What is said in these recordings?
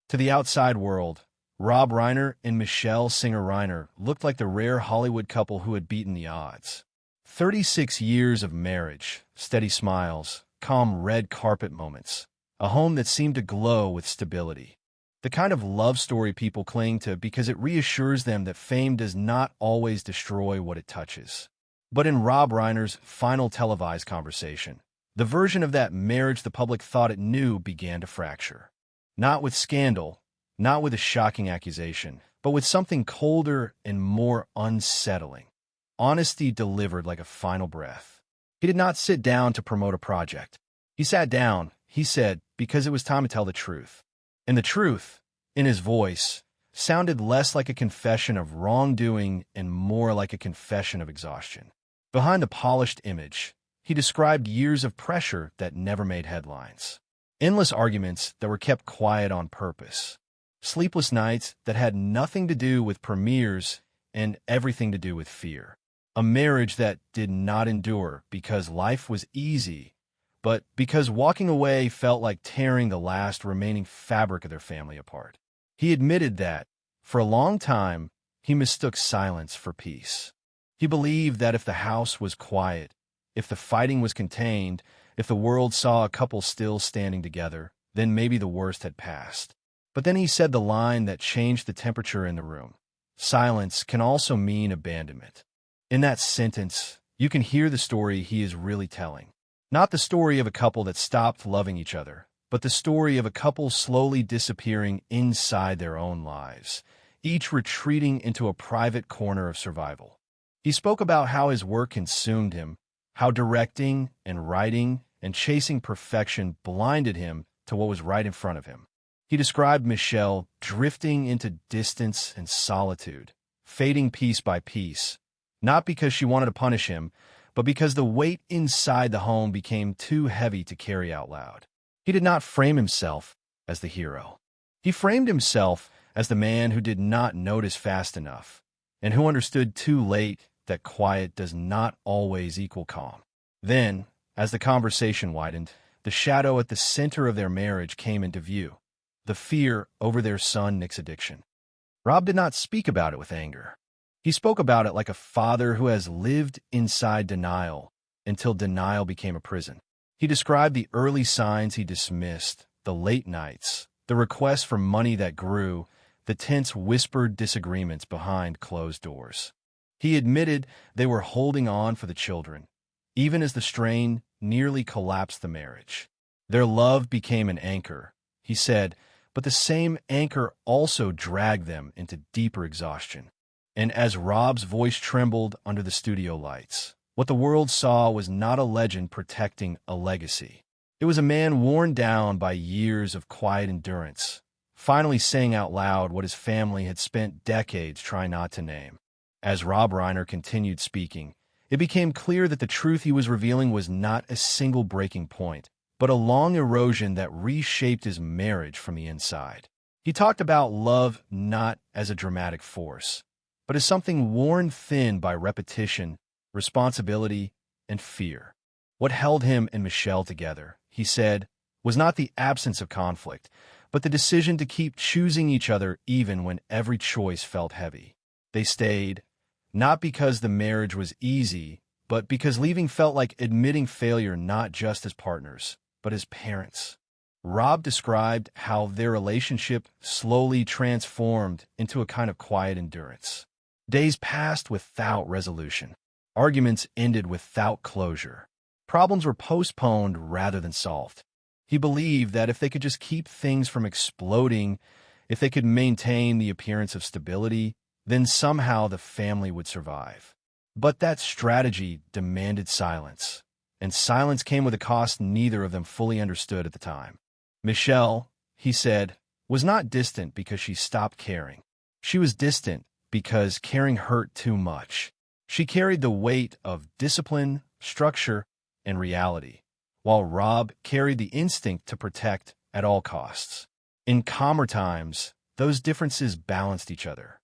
To the outside world, Rob Reiner and Michele singer Reiner looked like the rare Hollywood couple who had beaten the odds. 36 years of marriage, steady smiles, calm red carpet moments, a home that seemed to glow with stability. The kind of love story people cling to because it reassures them that fame does not always destroy what it touches. But in Rob Reiner's final televised conversation, the version of that marriage the public thought it knew began to fracture. Not with scandal, not with a shocking accusation, but with something colder and more unsettling. Honesty delivered like a final breath. He did not sit down to promote a project. He sat down, he said, because it was time to tell the truth. And the truth, in his voice, sounded less like a confession of wrongdoing and more like a confession of exhaustion. Behind the polished image, he described years of pressure that never made headlines. Endless arguments that were kept quiet on purpose. Sleepless nights that had nothing to do with premieres and everything to do with fear. A marriage that did not endure because life was easy, but because walking away felt like tearing the last remaining fabric of their family apart. He admitted that, for a long time, he mistook silence for peace. He believed that if the house was quiet, if the fighting was contained, if the world saw a couple still standing together, then maybe the worst had passed. But then he said the line that changed the temperature in the room. Silence can also mean abandonment. In that sentence, you can hear the story he is really telling. Not the story of a couple that stopped loving each other, but the story of a couple slowly disappearing inside their own lives, each retreating into a private corner of survival. He spoke about how his work consumed him, how directing and writing and chasing perfection blinded him to what was right in front of him. He described Michele drifting into distance and solitude, fading piece by piece, not because she wanted to punish him, but because the weight inside the home became too heavy to carry out loud. He did not frame himself as the hero. He framed himself as the man who did not notice fast enough, and who understood too late that quiet does not always equal calm. Then, as the conversation widened, the shadow at the center of their marriage came into view. The fear over their son Nick's addiction. Rob did not speak about it with anger. He spoke about it like a father who has lived inside denial until denial became a prison. He described the early signs he dismissed, the late nights, the requests for money that grew, the tense whispered disagreements behind closed doors. He admitted they were holding on for the children, even as the strain nearly collapsed the marriage. Their love became an anchor, he said, but the same anchor also dragged them into deeper exhaustion. And as Rob's voice trembled under the studio lights, what the world saw was not a legend protecting a legacy. It was a man worn down by years of quiet endurance, finally saying out loud what his family had spent decades trying not to name. As Rob Reiner continued speaking, it became clear that the truth he was revealing was not a single breaking point, but a long erosion that reshaped his marriage from the inside. He talked about love not as a dramatic force, but as something worn thin by repetition, responsibility, and fear. What held him and Michele together, he said, was not the absence of conflict, but the decision to keep choosing each other even when every choice felt heavy. They stayed, not because the marriage was easy, but because leaving felt like admitting failure not just as partners, but as parents. Rob described how their relationship slowly transformed into a kind of quiet endurance. Days passed without resolution. Arguments ended without closure. Problems were postponed rather than solved. He believed that if they could just keep things from exploding, if they could maintain the appearance of stability, then somehow the family would survive. But that strategy demanded silence, and silence came with a cost neither of them fully understood at the time. Michele, he said, was not distant because she stopped caring. She was distant because caring hurt too much. She carried the weight of discipline, structure, and reality, while Rob carried the instinct to protect at all costs. In calmer times, those differences balanced each other.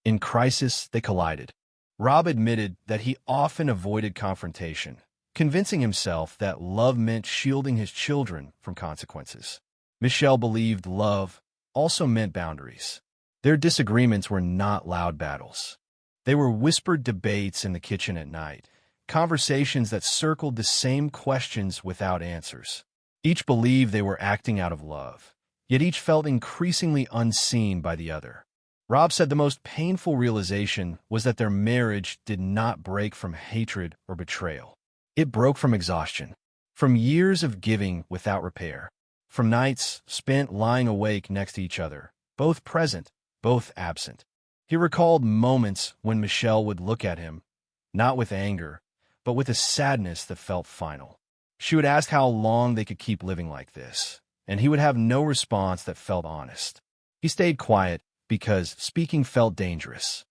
In crisis, they collided. Rob admitted that he often avoided confrontation, convincing himself that love meant shielding his children from consequences. Michele believed love also meant boundaries. Their disagreements were not loud battles. They were whispered debates in the kitchen at night, conversations that circled the same questions without answers. Each believed they were acting out of love, yet each felt increasingly unseen by the other. Rob said the most painful realization was that their marriage did not break from hatred or betrayal. It broke from exhaustion, from years of giving without repair, from nights spent lying awake next to each other, both present, both absent. He recalled moments when Michele would look at him, not with anger, but with a sadness that felt final. She would ask how long they could keep living like this, and he would have no response that felt honest. He stayed quiet because speaking felt dangerous,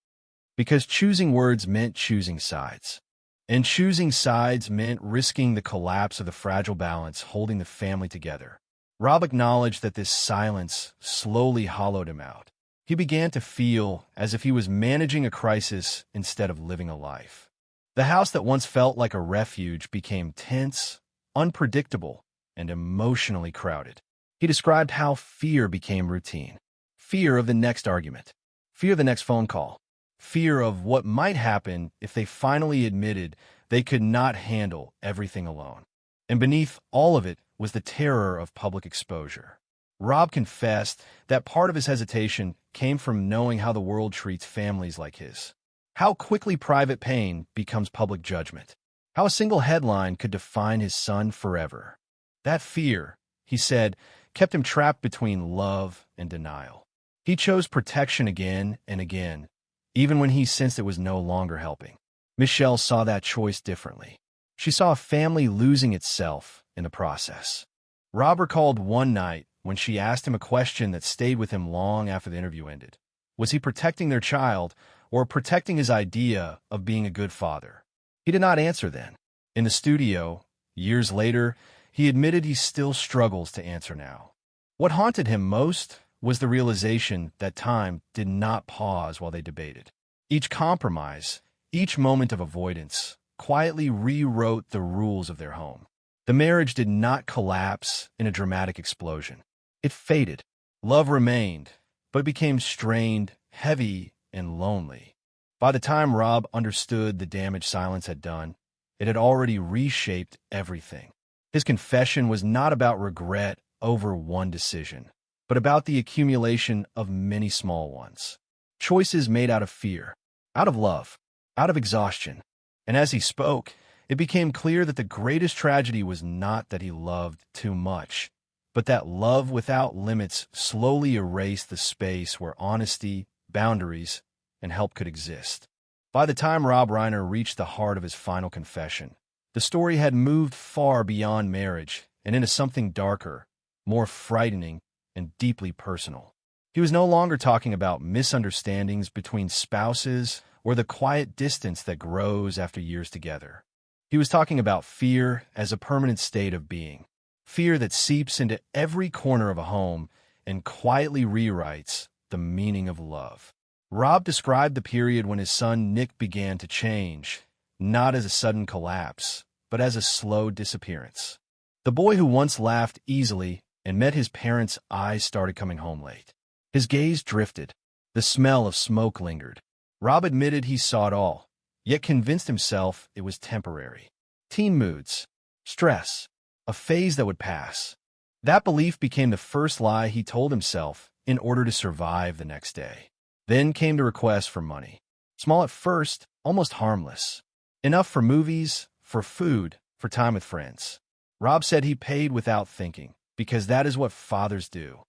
because choosing words meant choosing sides. And choosing sides meant risking the collapse of the fragile balance holding the family together. Rob acknowledged that this silence slowly hollowed him out. He began to feel as if he was managing a crisis instead of living a life. The house that once felt like a refuge became tense, unpredictable, and emotionally crowded. He described how fear became routine. Fear of the next argument. Fear of the next phone call. Fear of what might happen if they finally admitted they could not handle everything alone. And beneath all of it was the terror of public exposure. Rob confessed that part of his hesitation came from knowing how the world treats families like his. How quickly private pain becomes public judgment. How a single headline could define his son forever. That fear, he said, kept him trapped between love and denial. He chose protection again and again, even when he sensed it was no longer helping. Michele saw that choice differently. She saw a family losing itself in the process. Rob recalled one night when she asked him a question that stayed with him long after the interview ended. Was he protecting their child or protecting his idea of being a good father? He did not answer then. In the studio, years later, he admitted he still struggles to answer now. What haunted him most was the realization that time did not pause while they debated. Each compromise, each moment of avoidance, quietly rewrote the rules of their home. The marriage did not collapse in a dramatic explosion. It faded. Love remained, but became strained, heavy, and lonely. By the time Rob understood the damage silence had done, it had already reshaped everything. His confession was not about regret over one decision, but about the accumulation of many small ones. Choices made out of fear, out of love, out of exhaustion. And as he spoke, it became clear that the greatest tragedy was not that he loved too much, but that love without limits slowly erased the space where honesty, boundaries, and help could exist. By the time Rob Reiner reached the heart of his final confession, the story had moved far beyond marriage and into something darker, more frightening, and deeply personal. He was no longer talking about misunderstandings between spouses or the quiet distance that grows after years together. He was talking about fear as a permanent state of being, fear that seeps into every corner of a home and quietly rewrites the meaning of love. Rob described the period when his son Nick began to change, not as a sudden collapse, but as a slow disappearance. The boy who once laughed easily and met his parents' eyes started coming home late. His gaze drifted. The smell of smoke lingered. Rob admitted he saw it all, yet convinced himself it was temporary. Teen moods, stress, a phase that would pass. That belief became the first lie he told himself in order to survive the next day. Then came the request for money. Small at first, almost harmless. Enough for movies, for food, for time with friends. Rob said he paid without thinking, because that is what fathers do.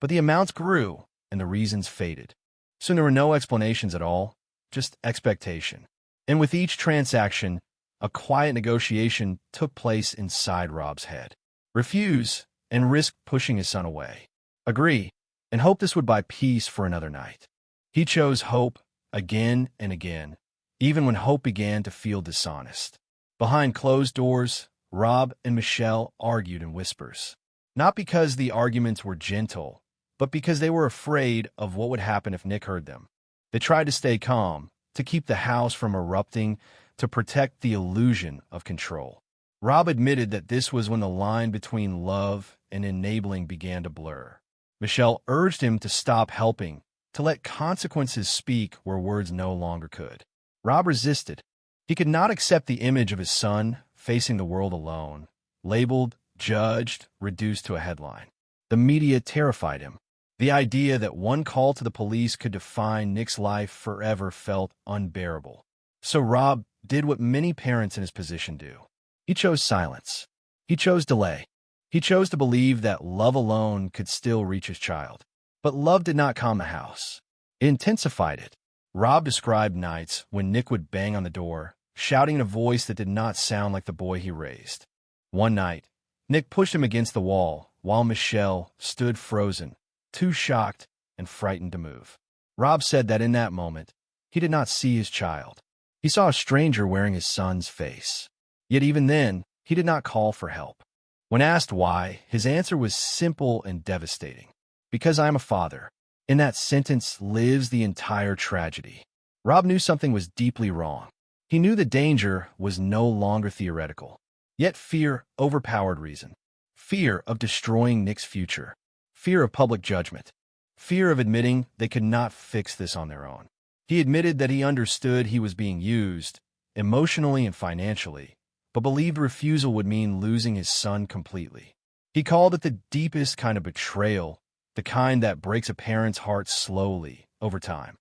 But the amounts grew, and the reasons faded. Soon there were no explanations at all, just expectation. And with each transaction, a quiet negotiation took place inside Rob's head. Refuse, and risk pushing his son away. Agree, and hope this would buy peace for another night. He chose hope again and again, even when hope began to feel dishonest. Behind closed doors, Rob and Michele argued in whispers. Not because the arguments were gentle, but because they were afraid of what would happen if Nick heard them. They tried to stay calm, to keep the house from erupting, to protect the illusion of control. Rob admitted that this was when the line between love and enabling began to blur. Michele urged him to stop helping, to let consequences speak where words no longer could. Rob resisted. He could not accept the image of his son facing the world alone, labeled, judged, reduced to a headline. The media terrified him. The idea that one call to the police could define Nick's life forever felt unbearable. So Rob did what many parents in his position do. He chose silence. He chose delay. He chose to believe that love alone could still reach his child. But love did not calm the house. It intensified it. Rob described nights when Nick would bang on the door, shouting in a voice that did not sound like the boy he raised. One night, Nick pushed him against the wall, while Michele stood frozen, too shocked and frightened to move. Rob said that in that moment, he did not see his child. He saw a stranger wearing his son's face. Yet even then, he did not call for help. When asked why, his answer was simple and devastating. Because I am a father. In that sentence lives the entire tragedy. Rob knew something was deeply wrong. He knew the danger was no longer theoretical. Yet fear overpowered reason. Fear of destroying Nick's future. Fear of public judgment. Fear of admitting they could not fix this on their own. He admitted that he understood he was being used, emotionally and financially, but believed refusal would mean losing his son completely. He called it the deepest kind of betrayal, the kind that breaks a parent's heart slowly, over time.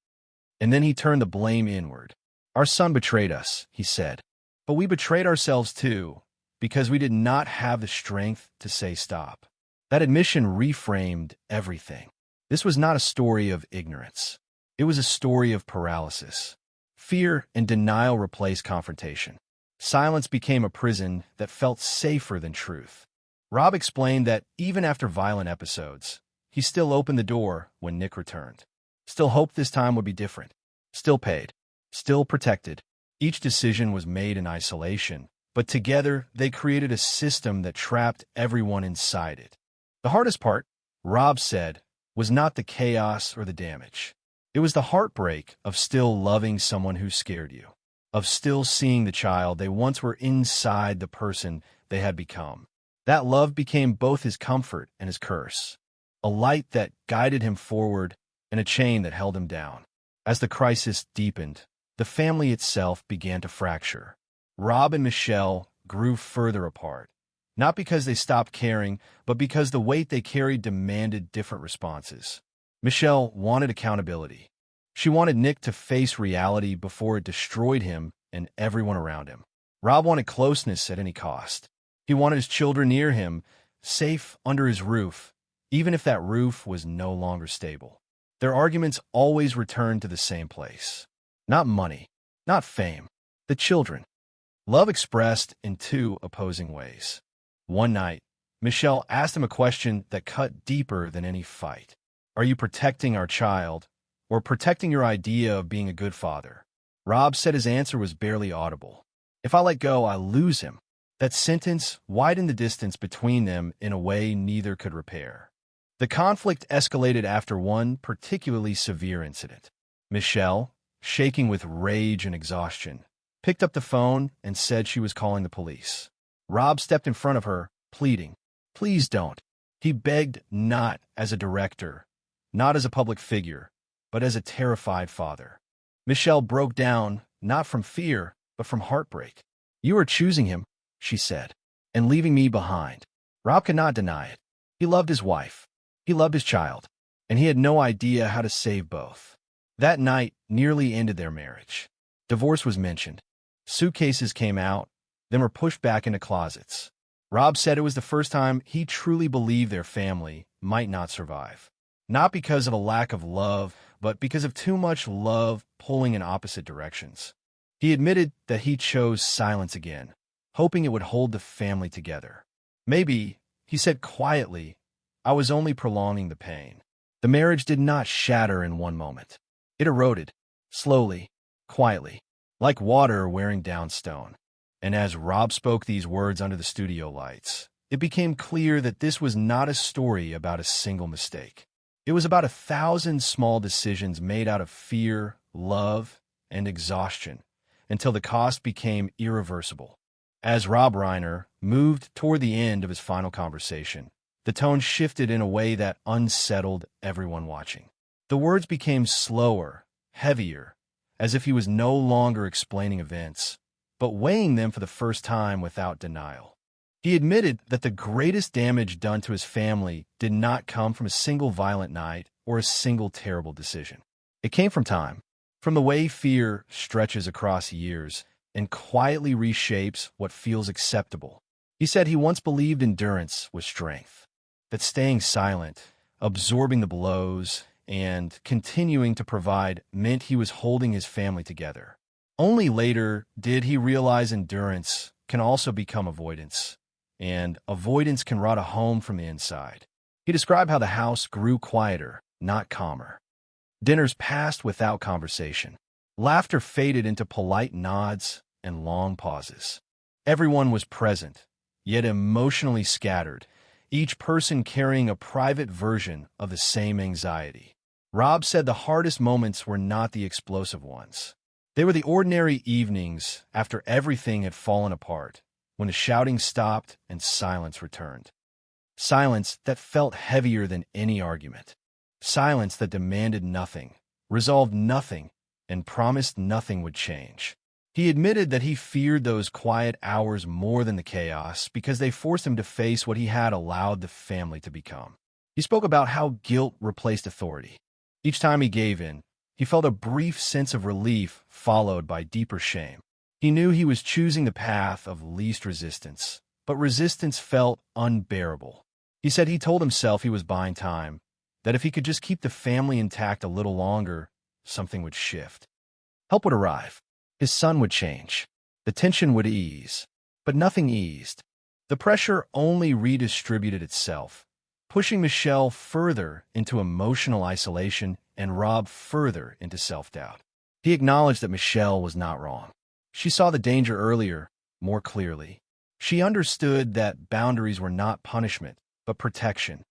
And then he turned the blame inward. Our son betrayed us, he said, but we betrayed ourselves too, because we did not have the strength to say stop. That admission reframed everything. This was not a story of ignorance. It was a story of paralysis. Fear and denial replaced confrontation. Silence became a prison that felt safer than truth. Rob explained that even after violent episodes, he still opened the door when Nick returned. Still hoped this time would be different. Still paid. Still protected. Each decision was made in isolation, but together they created a system that trapped everyone inside it. The hardest part, Rob said, was not the chaos or the damage. It was the heartbreak of still loving someone who scared you, of still seeing the child they once were inside the person they had become. That love became both his comfort and his curse, a light that guided him forward and a chain that held him down. As the crisis deepened, the family itself began to fracture. Rob and Michele grew further apart, not because they stopped caring, but because the weight they carried demanded different responses. Michele wanted accountability. She wanted Nick to face reality before it destroyed him and everyone around him. Rob wanted closeness at any cost. He wanted his children near him, safe under his roof, even if that roof was no longer stable. Their arguments always returned to the same place. Not money, not fame, the children. Love expressed in two opposing ways. One night, Michele asked him a question that cut deeper than any fight. Are you protecting our child, or protecting your idea of being a good father? Rob said his answer was barely audible. If I let go, I lose him. That sentence widened the distance between them in a way neither could repair. The conflict escalated after one particularly severe incident. Michele, shaking with rage and exhaustion, picked up the phone and said she was calling the police. Rob stepped in front of her, pleading, "Please don't." He begged not as a director, not as a public figure, but as a terrified father. Michele broke down, not from fear, but from heartbreak. "You are choosing him," she said, "and leaving me behind." Rob could not deny it. He loved his wife. He loved his child, and he had no idea how to save both. That night nearly ended their marriage. Divorce was mentioned. Suitcases came out, then were pushed back into closets. Rob said it was the first time he truly believed their family might not survive. Not because of a lack of love, but because of too much love pulling in opposite directions. He admitted that he chose silence again, hoping it would hold the family together. Maybe, he said quietly, I was only prolonging the pain. The marriage did not shatter in one moment. It eroded, slowly, quietly, like water wearing down stone. And as Rob spoke these words under the studio lights, it became clear that this was not a story about a single mistake. It was about 1,000 small decisions made out of fear, love, and exhaustion, until the cost became irreversible. As Rob Reiner moved toward the end of his final conversation, The tone shifted in a way that unsettled everyone watching. The words became slower, heavier, as if he was no longer explaining events, but weighing them for the first time without denial. He admitted that the greatest damage done to his family did not come from a single violent night or a single terrible decision. It came from time, from the way fear stretches across years and quietly reshapes what feels acceptable. He said he once believed endurance was strength, that staying silent, absorbing the blows, and continuing to provide meant he was holding his family together. Only later did he realize endurance can also become avoidance, and avoidance can rot a home from the inside. He described how the house grew quieter, not calmer. Dinners passed without conversation. Laughter faded into polite nods and long pauses. Everyone was present, yet emotionally scattered, each person carrying a private version of the same anxiety. Rob said the hardest moments were not the explosive ones. They were the ordinary evenings after everything had fallen apart, when the shouting stopped and silence returned. Silence that felt heavier than any argument. Silence that demanded nothing, resolved nothing, and promised nothing would change. He admitted that he feared those quiet hours more than the chaos because they forced him to face what he had allowed the family to become. He spoke about how guilt replaced authority. Each time he gave in, he felt a brief sense of relief followed by deeper shame. He knew he was choosing the path of least resistance, but resistance felt unbearable. He said he told himself he was buying time, that if he could just keep the family intact a little longer, something would shift. Help would arrive. His son would change. The tension would ease. But nothing eased. The pressure only redistributed itself, pushing Michele further into emotional isolation and Rob further into self-doubt. He acknowledged that Michele was not wrong. She saw the danger earlier, more clearly. She understood that boundaries were not punishment, but protection.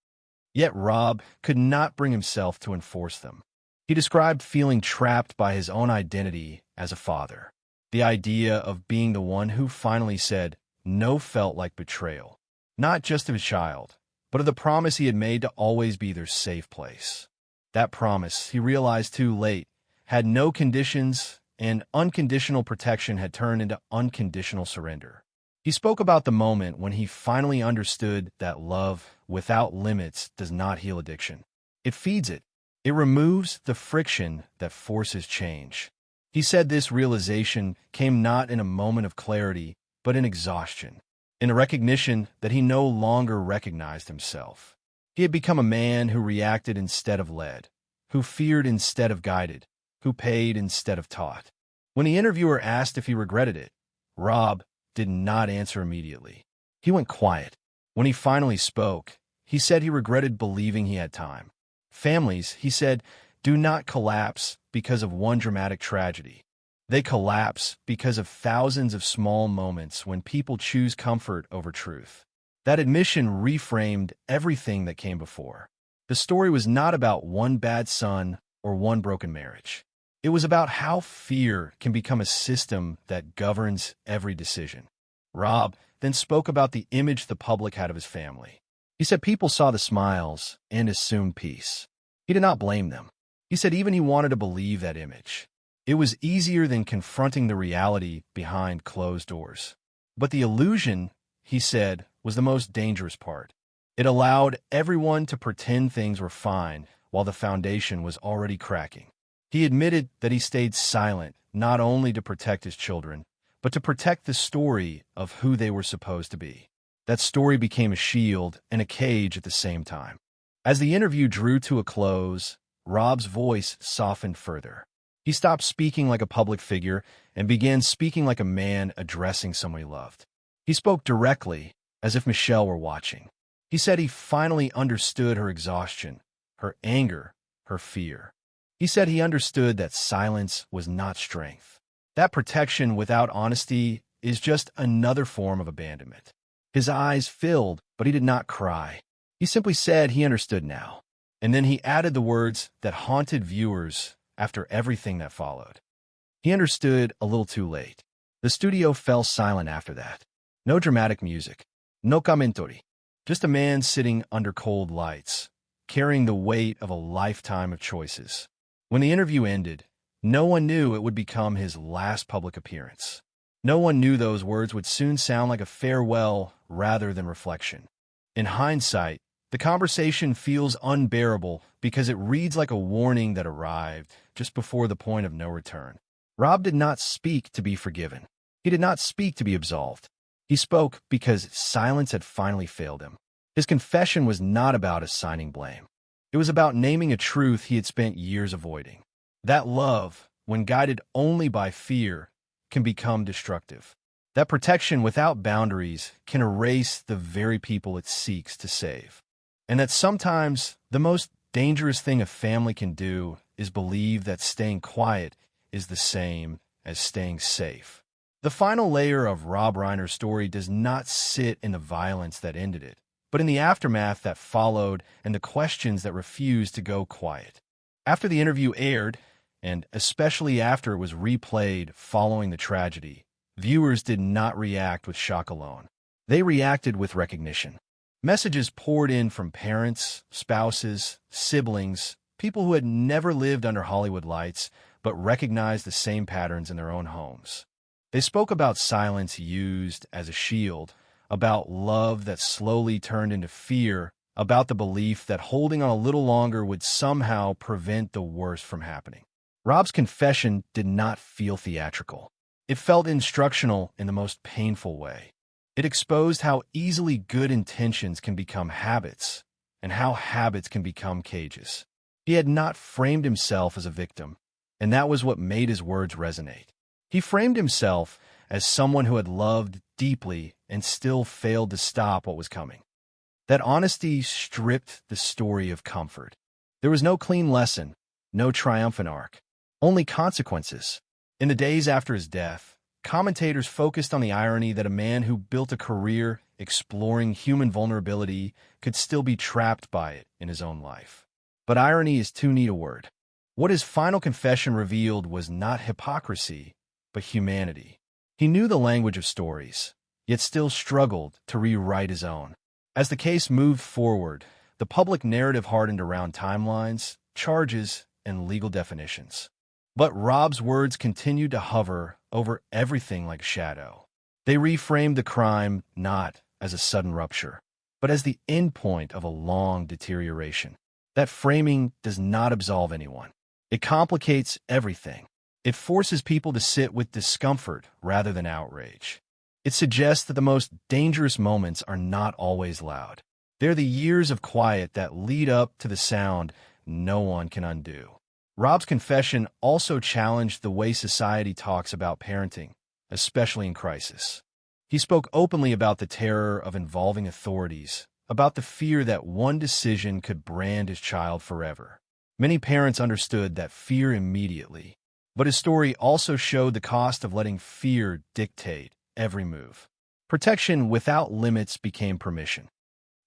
Yet Rob could not bring himself to enforce them. He described feeling trapped by his own identity as a father. The idea of being the one who finally said no felt like betrayal, not just of his child, but of the promise he had made to always be their safe place. That promise, he realized too late, had no conditions, and unconditional protection had turned into unconditional surrender. He spoke about the moment when he finally understood that love without limits does not heal addiction. It feeds it. It removes the friction that forces change. He said this realization came not in a moment of clarity, but in exhaustion, in a recognition that he no longer recognized himself. He had become a man who reacted instead of led, who feared instead of guided, who paid instead of taught. When the interviewer asked if he regretted it, Rob did not answer immediately. He went quiet. When he finally spoke, he said he regretted believing he had time. Families, he said, do not collapse because of one dramatic tragedy. They collapse because of thousands of small moments when people choose comfort over truth. That admission reframed everything that came before. The story was not about one bad son or one broken marriage. It was about how fear can become a system that governs every decision. Rob then spoke about the image the public had of his family. He said people saw the smiles and assumed peace. He did not blame them. He said even he wanted to believe that image. It was easier than confronting the reality behind closed doors. But the illusion, he said, was the most dangerous part. It allowed everyone to pretend things were fine while the foundation was already cracking. He admitted that he stayed silent not only to protect his children, but to protect the story of who they were supposed to be. That story became a shield and a cage at the same time. As the interview drew to a close, Rob's voice softened further. He stopped speaking like a public figure and began speaking like a man addressing someone he loved. He spoke directly, as if Michele were watching. He said he finally understood her exhaustion, her anger, her fear. He said he understood that silence was not strength. That protection without honesty is just another form of abandonment. His eyes filled, but he did not cry. He simply said he understood now. And then he added the words that haunted viewers after everything that followed. He understood a little too late. The studio fell silent after that. No dramatic music. No commentary. Just a man sitting under cold lights, carrying the weight of a lifetime of choices. When the interview ended, no one knew it would become his last public appearance. No one knew those words would soon sound like a farewell rather than reflection. In hindsight, the conversation feels unbearable because it reads like a warning that arrived just before the point of no return. Rob did not speak to be forgiven. He did not speak to be absolved. He spoke because silence had finally failed him. His confession was not about assigning blame. It was about naming a truth he had spent years avoiding. That love, when guided only by fear, can become destructive. That protection without boundaries can erase the very people it seeks to save. And that sometimes the most dangerous thing a family can do is believe that staying quiet is the same as staying safe. The final layer of Rob Reiner's story does not sit in the violence that ended it, but in the aftermath that followed and the questions that refused to go quiet. After the interview aired, and especially after it was replayed following the tragedy, viewers did not react with shock alone. They reacted with recognition. Messages poured in from parents, spouses, siblings, people who had never lived under Hollywood lights but recognized the same patterns in their own homes. They spoke about silence used as a shield, about love that slowly turned into fear, about the belief that holding on a little longer would somehow prevent the worst from happening. Rob's confession did not feel theatrical. It felt instructional in the most painful way. It exposed how easily good intentions can become habits, and how habits can become cages. He had not framed himself as a victim, and that was what made his words resonate. He framed himself as someone who had loved deeply and still failed to stop what was coming. That honesty stripped the story of comfort. There was no clean lesson, no triumphant arc, only consequences. In the days after his death, commentators focused on the irony that a man who built a career exploring human vulnerability could still be trapped by it in his own life. But irony is too neat a word. What his final confession revealed was not hypocrisy, but humanity. He knew the language of stories, yet still struggled to rewrite his own. As the case moved forward, the public narrative hardened around timelines, charges, and legal definitions. But Rob's words continued to hover over everything like a shadow. They reframed the crime not as a sudden rupture, but as the endpoint of a long deterioration. That framing does not absolve anyone. It complicates everything. It forces people to sit with discomfort rather than outrage. It suggests that the most dangerous moments are not always loud. They're the years of quiet that lead up to the sound no one can undo. Rob's confession also challenged the way society talks about parenting, especially in crisis. He spoke openly about the terror of involving authorities, about the fear that one decision could brand his child forever. Many parents understood that fear immediately, but his story also showed the cost of letting fear dictate every move. Protection without limits became permission.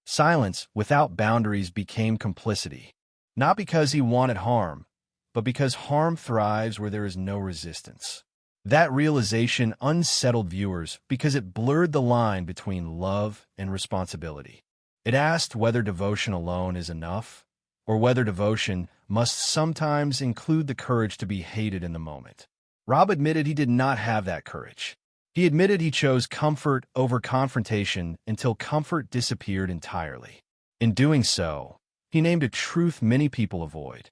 Silence without boundaries became complicity, not because he wanted harm, but because harm thrives where there is no resistance. That realization unsettled viewers because it blurred the line between love and responsibility. It asked whether devotion alone is enough, or whether devotion must sometimes include the courage to be hated in the moment. Rob admitted he did not have that courage. He admitted he chose comfort over confrontation until comfort disappeared entirely. In doing so, he named a truth many people avoid.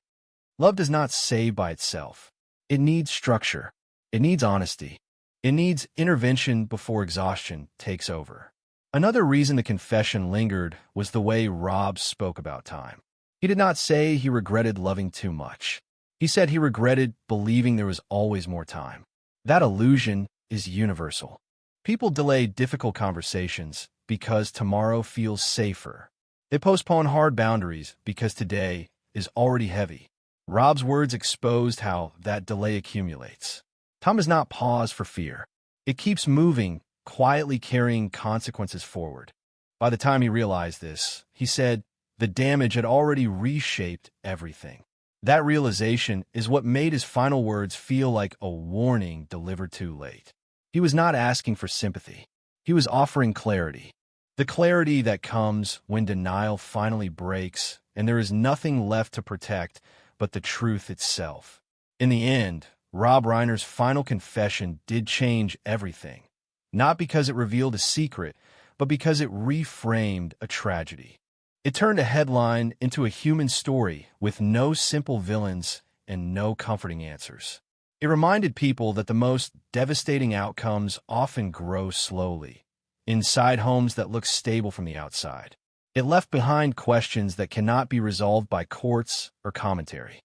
Love does not save by itself. It needs structure. It needs honesty. It needs intervention before exhaustion takes over. Another reason the confession lingered was the way Rob spoke about time. He did not say he regretted loving too much. He said he regretted believing there was always more time. That illusion is universal. People delay difficult conversations because tomorrow feels safer. They postpone hard boundaries because today is already heavy. Rob's words exposed how that delay accumulates. Time does not pause for fear. It keeps moving, quietly carrying consequences forward. By the time he realized this, he said, the damage had already reshaped everything. That realization is what made his final words feel like a warning delivered too late. He was not asking for sympathy. He was offering clarity. The clarity that comes when denial finally breaks and there is nothing left to protect but the truth itself. In the end, Rob Reiner's final confession did change everything, not because it revealed a secret, but because it reframed a tragedy. It turned a headline into a human story with no simple villains and no comforting answers. It reminded people that the most devastating outcomes often grow slowly, inside homes that look stable from the outside. It left behind questions that cannot be resolved by courts or commentary.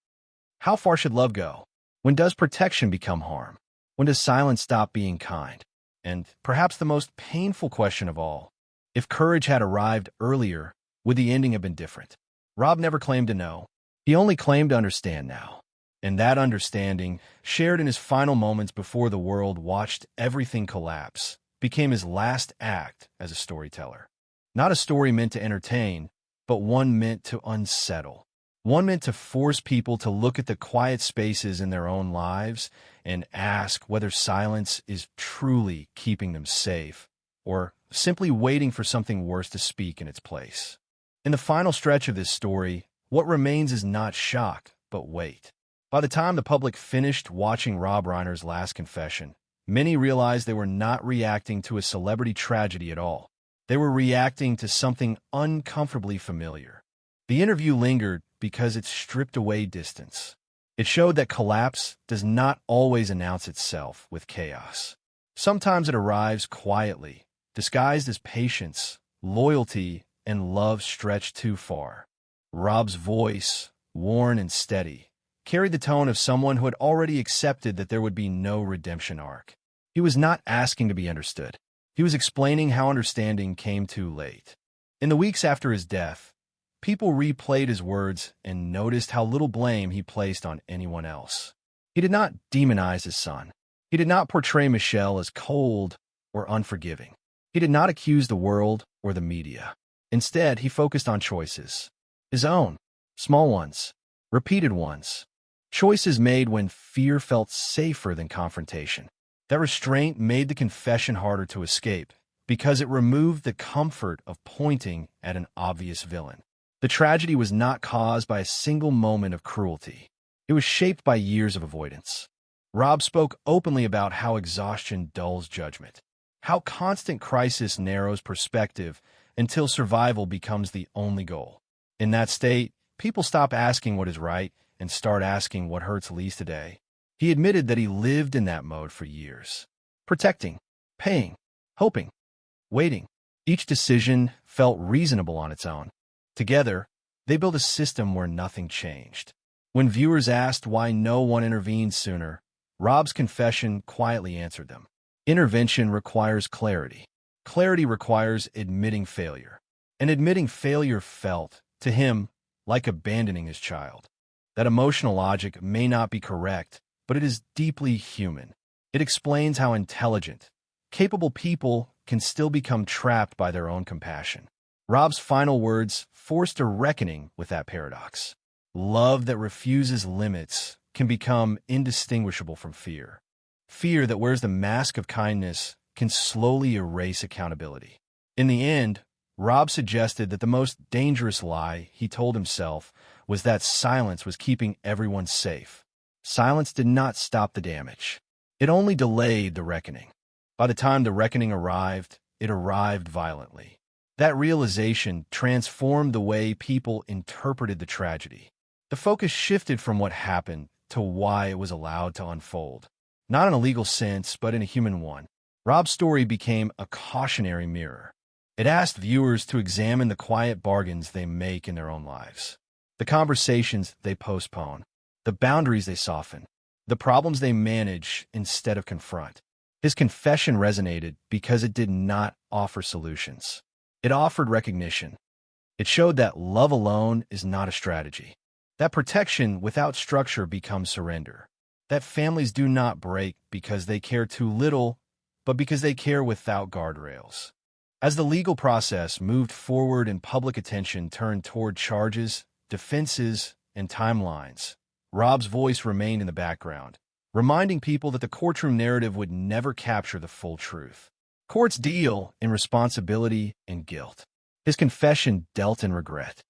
How far should love go? When does protection become harm? When does silence stop being kind? And perhaps the most painful question of all, if courage had arrived earlier, would the ending have been different? Rob never claimed to know. He only claimed to understand now. And that understanding, shared in his final moments before the world watched everything collapse, became his last act as a storyteller. Not a story meant to entertain, but one meant to unsettle. One meant to force people to look at the quiet spaces in their own lives and ask whether silence is truly keeping them safe or simply waiting for something worse to speak in its place. In the final stretch of this story, what remains is not shock, but weight. By the time the public finished watching Rob Reiner's last confession, many realized they were not reacting to a celebrity tragedy at all. They were reacting to something uncomfortably familiar. The interview lingered because it stripped away distance. It showed that collapse does not always announce itself with chaos. Sometimes it arrives quietly, disguised as patience, loyalty, and love stretched too far. Rob's voice, worn and steady, carried the tone of someone who had already accepted that there would be no redemption arc. He was not asking to be understood. He was explaining how understanding came too late. In the weeks after his death, people replayed his words and noticed how little blame he placed on anyone else. He did not demonize his son. He did not portray Michele as cold or unforgiving. He did not accuse the world or the media. Instead, he focused on choices. His own, small ones, repeated ones. Choices made when fear felt safer than confrontation. That restraint made the confession harder to escape because it removed the comfort of pointing at an obvious villain. The tragedy was not caused by a single moment of cruelty. It was shaped by years of avoidance. Rob spoke openly about how exhaustion dulls judgment, how constant crisis narrows perspective until survival becomes the only goal. In that state, people stop asking what is right and start asking what hurts least today. He admitted that he lived in that mode for years. Protecting, paying, hoping, waiting. Each decision felt reasonable on its own. Together, they built a system where nothing changed. When viewers asked why no one intervened sooner, Rob's confession quietly answered them. Intervention requires clarity. Clarity requires admitting failure. And admitting failure felt, to him, like abandoning his child. That emotional logic may not be correct, but it is deeply human. It explains how intelligent, capable people can still become trapped by their own compassion. Rob's final words forced a reckoning with that paradox. Love that refuses limits can become indistinguishable from fear. Fear that wears the mask of kindness can slowly erase accountability. In the end, Rob suggested that the most dangerous lie he told himself was that silence was keeping everyone safe. Silence did not stop the damage. It only delayed the reckoning. By the time the reckoning arrived, it arrived violently. That realization transformed the way people interpreted the tragedy. The focus shifted from what happened to why it was allowed to unfold. Not in a legal sense, but in a human one. Rob's story became a cautionary mirror. It asked viewers to examine the quiet bargains they make in their own lives, the conversations they postpone, the boundaries they soften, the problems they manage instead of confront. His confession resonated because it did not offer solutions. It offered recognition. It showed that love alone is not a strategy, that protection without structure becomes surrender, that families do not break because they care too little, but because they care without guardrails. As the legal process moved forward and public attention turned toward charges, defenses, and timelines, Rob's voice remained in the background, reminding people that the courtroom narrative would never capture the full truth. Courts deal in responsibility and guilt. His confession dealt in regret.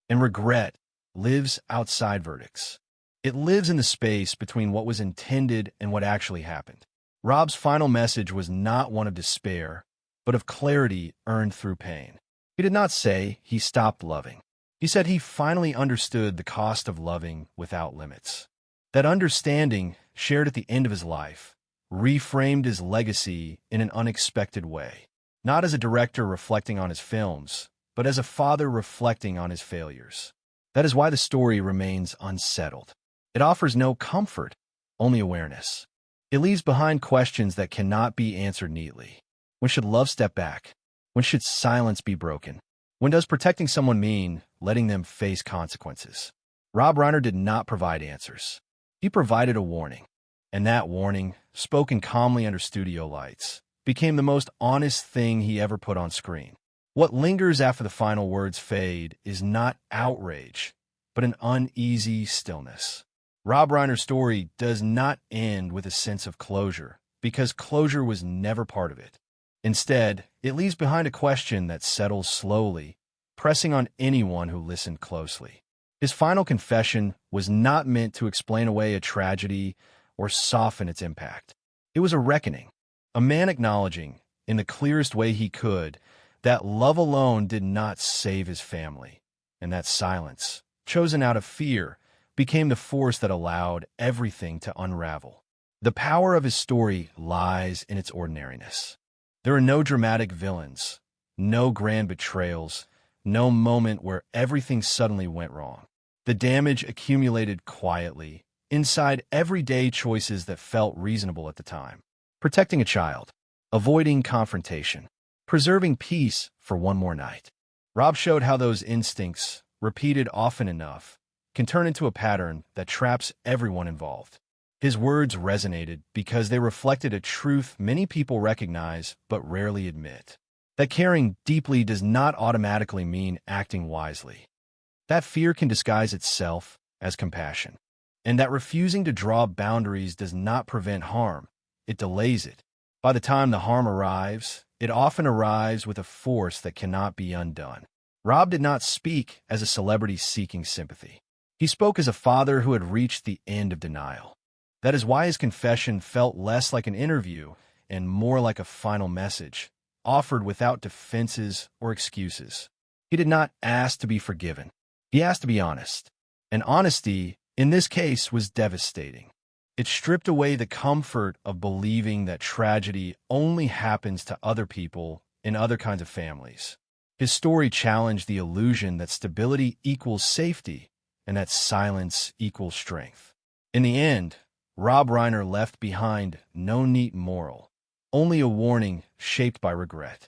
And regret lives outside verdicts. It lives in the space between what was intended and what actually happened. Rob's final message was not one of despair, but of clarity earned through pain. He did not say he stopped loving. He said he finally understood the cost of loving without limits. That understanding, shared at the end of his life, reframed his legacy in an unexpected way. Not as a director reflecting on his films, but as a father reflecting on his failures. That is why the story remains unsettled. It offers no comfort, only awareness. It leaves behind questions that cannot be answered neatly. When should love step back? When should silence be broken? When does protecting someone mean letting them face consequences? Rob Reiner did not provide answers. He provided a warning. And that warning, spoken calmly under studio lights, became the most honest thing he ever put on screen. What lingers after the final words fade is not outrage, but an uneasy stillness. Rob Reiner's story does not end with a sense of closure, because closure was never part of it. Instead, it leaves behind a question that settles slowly, pressing on anyone who listened closely. His final confession was not meant to explain away a tragedy or soften its impact. It was a reckoning, a man acknowledging, in the clearest way he could, that love alone did not save his family, and that silence, chosen out of fear, became the force that allowed everything to unravel. The power of his story lies in its ordinariness. There are no dramatic villains, no grand betrayals, no moment where everything suddenly went wrong. The damage accumulated quietly, inside everyday choices that felt reasonable at the time. Protecting a child, avoiding confrontation, preserving peace for one more night. Rob showed how those instincts, repeated often enough, can turn into a pattern that traps everyone involved. His words resonated because they reflected a truth many people recognize but rarely admit. That caring deeply does not automatically mean acting wisely. That fear can disguise itself as compassion. And that refusing to draw boundaries does not prevent harm, it delays it. By the time the harm arrives, it often arrives with a force that cannot be undone. Rob did not speak as a celebrity seeking sympathy. He spoke as a father who had reached the end of denial. That is why his confession felt less like an interview and more like a final message, offered without defenses or excuses. He did not ask to be forgiven. He asked to be honest. And honesty, in this case, was devastating. It stripped away the comfort of believing that tragedy only happens to other people in other kinds of families. His story challenged the illusion that stability equals safety and that silence equals strength. In the end, Rob Reiner left behind no neat moral, only a warning shaped by regret.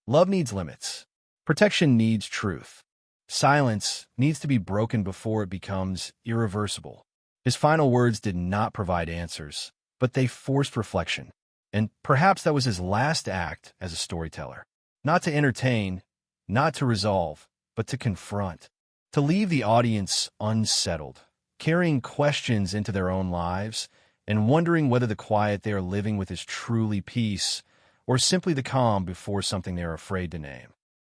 Love needs limits. Protection needs truth. Silence needs to be broken before it becomes irreversible. His final words did not provide answers, but they forced reflection. And perhaps that was his last act as a storyteller. Not to entertain, not to resolve, but to confront. To leave the audience unsettled, carrying questions into their own lives, and wondering whether the quiet they are living with is truly peace, or simply the calm before something they are afraid to name.